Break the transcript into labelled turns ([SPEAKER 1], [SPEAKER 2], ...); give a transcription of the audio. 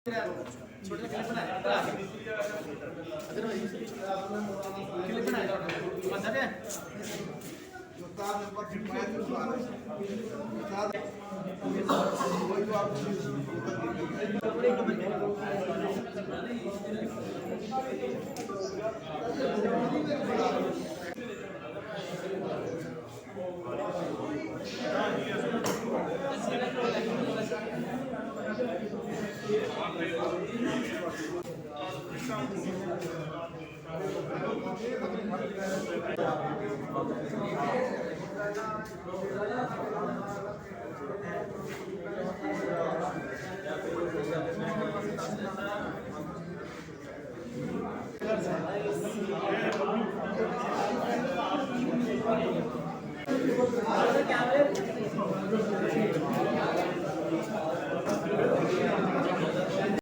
[SPEAKER 1] छोटे क्लिप बनाया अदर भाई क्लिप बनाया मतलब है उस्ताद नंबर 5 उस्ताद वही तो आप क्या